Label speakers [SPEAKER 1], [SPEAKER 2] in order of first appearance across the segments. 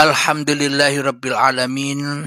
[SPEAKER 1] Alhamdulillahirabbil alamin.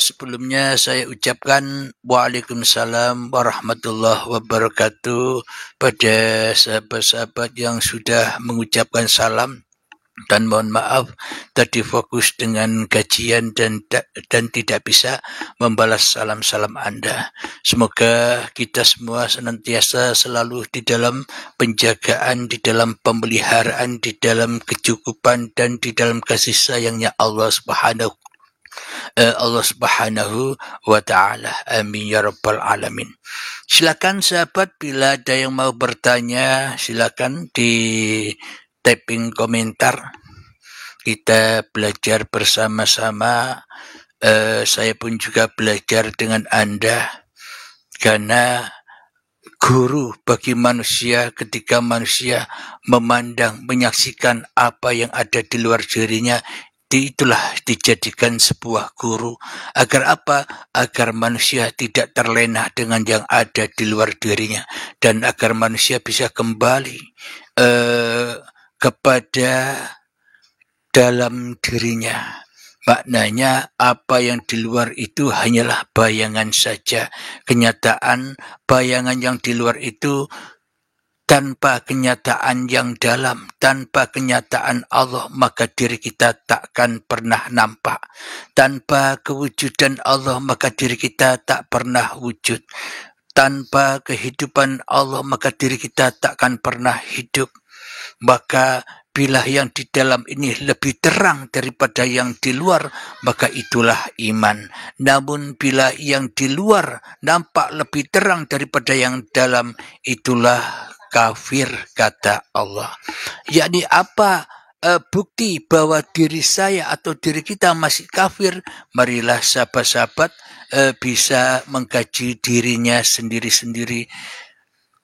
[SPEAKER 1] Sebelumnya saya ucapkan Waalaikumsalam warahmatullahi wabarakatuh pada sahabat-sahabat yang sudah mengucapkan salam, dan mohon maaf tadi fokus dengan kajian dan tidak bisa membalas salam-salam Anda. Semoga kita semua senantiasa selalu di dalam penjagaan, di dalam pemeliharaan, di dalam kecukupan, dan di dalam kasih sayangnya Allah Subhanahu wa ta'ala. Amin ya rabbal alamin. Silakan sahabat, bila ada yang mau bertanya silakan di typing komentar. Kita belajar bersama-sama. Saya pun juga belajar dengan Anda, karena guru bagi manusia ketika manusia memandang, menyaksikan apa yang ada di luar dirinya, itulah dijadikan sebuah guru. Agar apa? Agar manusia tidak terlena dengan yang ada di luar dirinya, dan agar manusia bisa kembali kepada dalam dirinya. Maknanya apa yang di luar itu hanyalah bayangan saja. Kenyataan bayangan yang di luar itu tanpa kenyataan yang dalam, tanpa kenyataan Allah, maka diri kita takkan pernah nampak. Tanpa kewujudan Allah, maka diri kita tak pernah wujud. Tanpa kehidupan Allah, maka diri kita takkan pernah hidup. Maka bila yang di dalam ini lebih terang daripada yang di luar, maka itulah iman. Namun bila yang di luar nampak lebih terang daripada yang dalam, itulah kafir, kata Allah. Yakni apa bukti bahwa diri saya atau diri kita masih kafir? Marilah sahabat-sahabat bisa mengkaji dirinya sendiri-sendiri.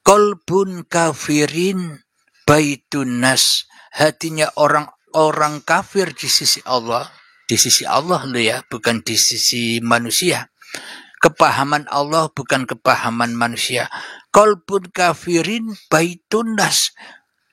[SPEAKER 1] Qalbun kafirin baitun nas. Hatinya orang kafir di sisi Allah. Di sisi Allah loh ya, bukan di sisi manusia. Kepahaman Allah bukan kepahaman manusia. Qalbun kafirin baitun nas.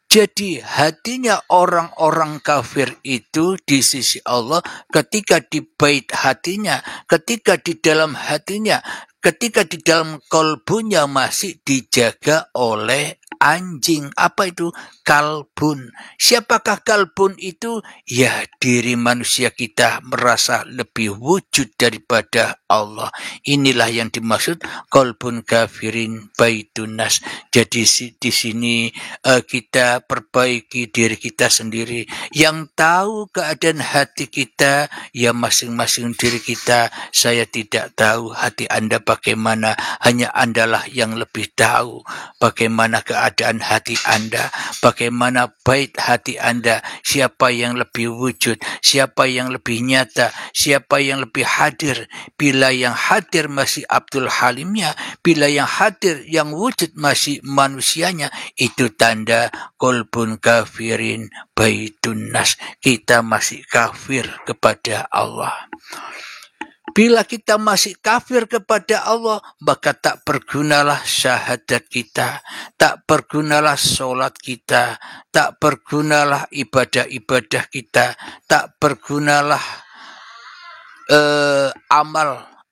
[SPEAKER 1] Jadi hatinya orang-orang kafir itu di sisi Allah, ketika di bait hatinya, ketika di dalam hatinya, ketika di dalam kolbunya masih dijaga oleh anjing. Apa itu? Kalbun. Siapakah kalbun itu? Ya, diri manusia kita merasa lebih wujud daripada Allah. Inilah yang dimaksud kalbun kafirin baitun nas. Jadi di sini kita perbaiki diri kita sendiri. Yang tahu keadaan hati kita ya masing-masing diri kita. Saya tidak tahu hati Anda bagaimana, hanya Andalah yang lebih tahu bagaimana keadaan hati Anda, bagaimana bait hati Anda, siapa yang lebih wujud, siapa yang lebih nyata, siapa yang lebih hadir. Bila yang hadir masih Abdul Halimnya, bila yang hadir, yang wujud masih manusianya, itu tanda qalbun kafirin baitun nas. Kita masih kafir kepada Allah. Bila kita masih kafir kepada Allah, maka tak bergunalah syahadat kita, tak bergunalah solat kita, tak bergunalah ibadah-ibadah kita, tak bergunalah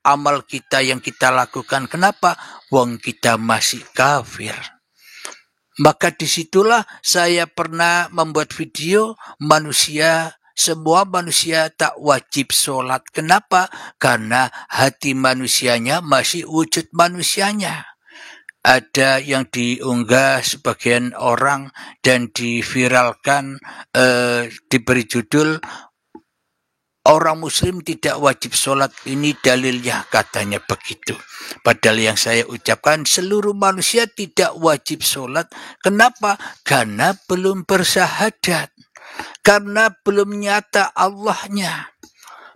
[SPEAKER 1] amal kita yang kita lakukan. Kenapa? Wong kita masih kafir. Maka disitulah saya pernah membuat video, semua manusia tak wajib sholat. Kenapa? Karena hati manusianya masih wujud manusianya. Ada yang diunggah sebagian orang dan diviralkan, diberi judul, orang muslim tidak wajib sholat, ini dalilnya, katanya begitu. Padahal yang saya ucapkan, seluruh manusia tidak wajib sholat. Kenapa? Karena belum bersyahadat. Karena belum nyata Allahnya.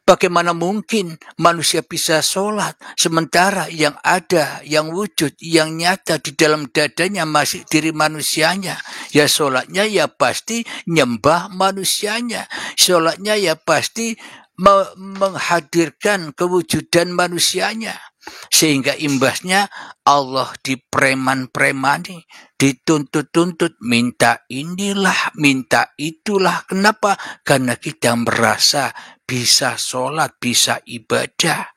[SPEAKER 1] Bagaimana mungkin manusia bisa sholat sementara yang ada, yang wujud, yang nyata di dalam dadanya masih diri manusianya? Ya sholatnya ya pasti nyembah manusianya. Sholatnya ya pasti menghadirkan kewujudan manusianya. Sehingga imbasnya Allah dipreman-premani, dituntut-tuntut, minta inilah, minta itulah. Kenapa? Karena kita merasa bisa sholat, bisa ibadah.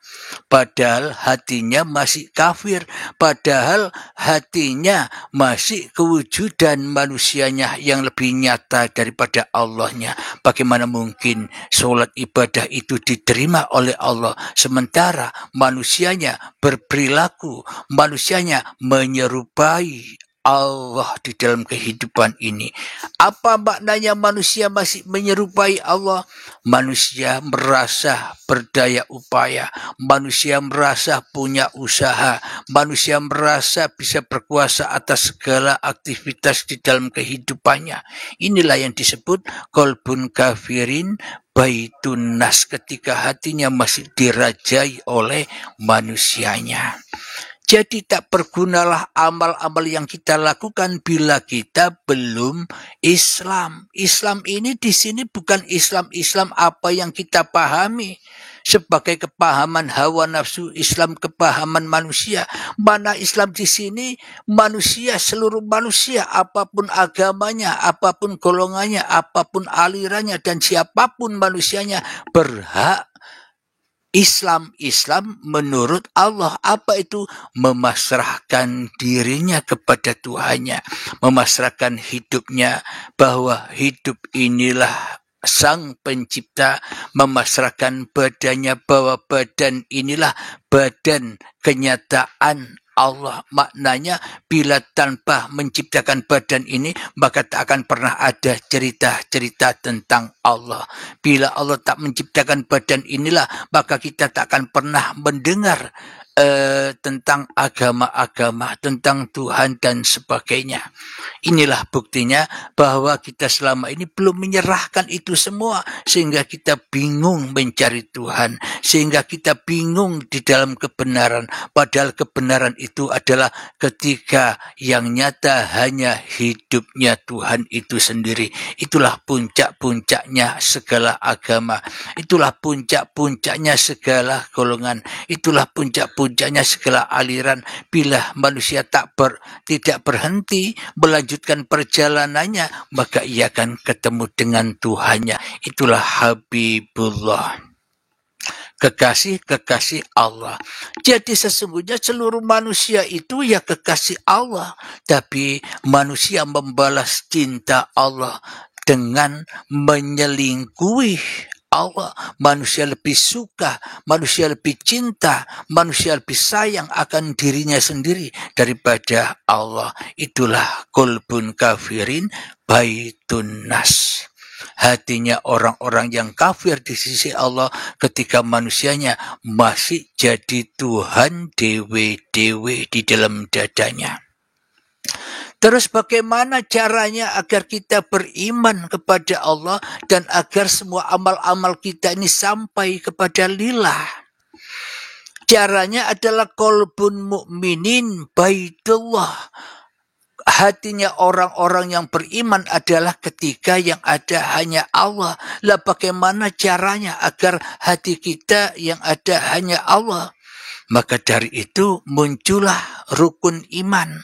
[SPEAKER 1] Padahal hatinya masih kafir, padahal hatinya masih kewujudan manusianya yang lebih nyata daripada Allahnya. Bagaimana mungkin sholat ibadah itu diterima oleh Allah, sementara manusianya berperilaku, manusianya menyerupai Allah di dalam kehidupan ini. Apa maknanya manusia masih menyerupai Allah? Manusia merasa berdaya upaya, manusia merasa punya usaha, manusia merasa bisa berkuasa atas segala aktivitas di dalam kehidupannya. Inilah yang disebut qalbun kafirin baitun nas, ketika hatinya masih dirajai oleh manusianya. Jadi tak bergunalah amal-amal yang kita lakukan bila kita belum Islam. Islam ini di sini bukan Islam apa yang kita pahami sebagai kepahaman hawa nafsu, Islam kepahaman manusia. Mana Islam di sini manusia, seluruh manusia, apapun agamanya, apapun golongannya, apapun alirannya, dan siapapun manusianya berhak Islam menurut Allah. Apa itu? Memasrahkan dirinya kepada Tuhannya, memasrahkan hidupnya, bahwa hidup inilah Sang Pencipta, memasrahkan badannya bahwa badan inilah badan kenyataan Allah. Maknanya bila tanpa menciptakan badan ini, maka tak akan pernah ada cerita-cerita tentang Allah. Bila Allah tak menciptakan badan inilah, maka kita tak akan pernah mendengar tentang agama-agama, tentang Tuhan dan sebagainya. Inilah buktinya bahwa kita selama ini belum menyerahkan itu semua, sehingga kita bingung mencari Tuhan, sehingga kita bingung di dalam kebenaran. Padahal kebenaran itu adalah ketika yang nyata hanya hidupnya Tuhan itu sendiri. Itulah puncak-puncaknya segala agama, itulah puncak-puncaknya segala golongan, itulah puncak-puncaknya segala aliran. Bila manusia tidak berhenti melanjutkan perjalanannya, maka ia akan ketemu dengan Tuhannya. Itulah Habibullah, kekasih Allah. Jadi sesungguhnya seluruh manusia itu ya kekasih Allah, tapi manusia membalas cinta Allah dengan menyelingkuhi Allah. Manusia lebih suka, manusia lebih cinta, manusia lebih sayang akan dirinya sendiri daripada Allah. Itulah qalbun kafirin baitun nas. Hatinya orang-orang yang kafir di sisi Allah ketika manusianya masih jadi Tuhan dewe-dewe di dalam dadanya. Terus bagaimana caranya agar kita beriman kepada Allah dan agar semua amal-amal kita ini sampai kepada lillah? Caranya adalah qalbun mu'minin baitullah. Hatinya orang-orang yang beriman adalah ketika yang ada hanya Allah. Lah bagaimana caranya agar hati kita yang ada hanya Allah? Maka dari itu muncullah rukun iman.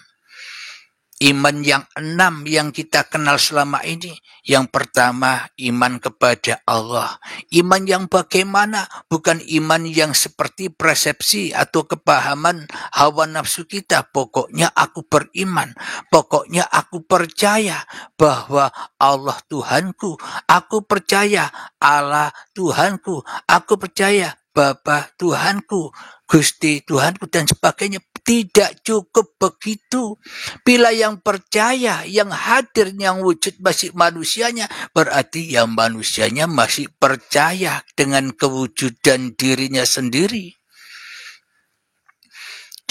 [SPEAKER 1] Iman yang 6 yang kita kenal selama ini. Yang pertama, iman kepada Allah. Iman yang bagaimana? Bukan iman yang seperti persepsi atau kepahaman hawa nafsu kita. Pokoknya aku beriman. Pokoknya aku percaya bahwa Allah Tuhanku. Aku percaya Allah Tuhanku. Aku percaya Bapa Tuhanku, Gusti Tuhanku, dan sebagainya. Tidak cukup begitu. Bila yang percaya, yang hadir, yang wujud masih manusianya, berarti yang manusianya masih percaya dengan kewujudan dirinya sendiri.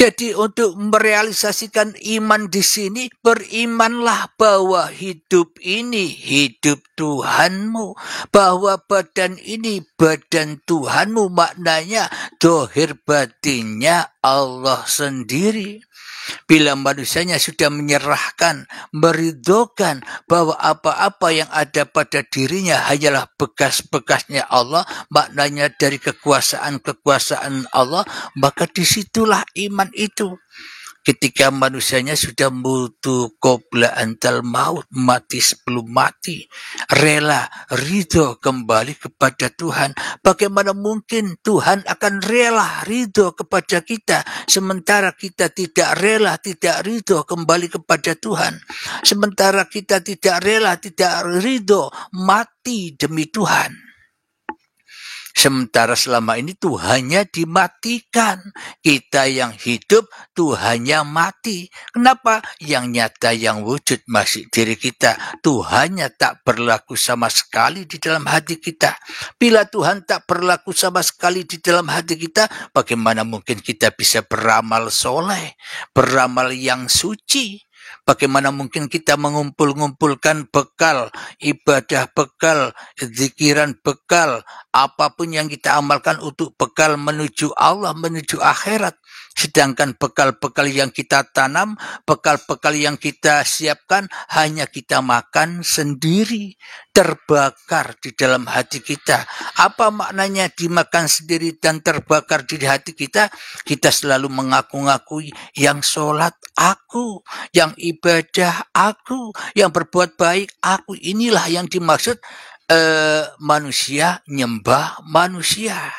[SPEAKER 1] Jadi untuk merealisasikan iman di sini, berimanlah bahwa hidup ini hidup Tuhanmu, bahwa badan ini badan Tuhanmu. Maknanya dohir batinnya Allah sendiri. Bila manusianya sudah menyerahkan, meridhokan bahwa apa-apa yang ada pada dirinya hanyalah bekas-bekasnya Allah, maknanya dari kekuasaan-kekuasaan Allah, maka disitulah iman itu. Ketika manusianya sudah mutu qabla antal maut, mati sebelum mati, rela, ridho kembali kepada Tuhan. Bagaimana mungkin Tuhan akan rela, ridho kepada kita, sementara kita tidak rela, tidak ridho kembali kepada Tuhan. Sementara kita tidak rela, tidak ridho, mati demi Tuhan. Sementara selama ini Tuhannya dimatikan. Kita yang hidup, Tuhannya mati. Kenapa? Yang nyata, yang wujud masih diri kita. Tuhannya tak berlaku sama sekali di dalam hati kita. Bila Tuhan tak berlaku sama sekali di dalam hati kita, bagaimana mungkin kita bisa beramal soleh, beramal yang suci? Bagaimana mungkin kita mengumpulkan bekal, ibadah bekal, zikiran bekal, apapun yang kita amalkan untuk bekal menuju Allah, menuju akhirat. Sedangkan bekal-bekal yang kita tanam, bekal-bekal yang kita siapkan, hanya kita makan sendiri, terbakar di dalam hati kita. Apa maknanya dimakan sendiri dan terbakar di hati kita? Kita selalu mengaku-ngakui yang sholat aku, yang ibadah aku, yang berbuat baik aku. Inilah yang dimaksud manusia nyembah manusia.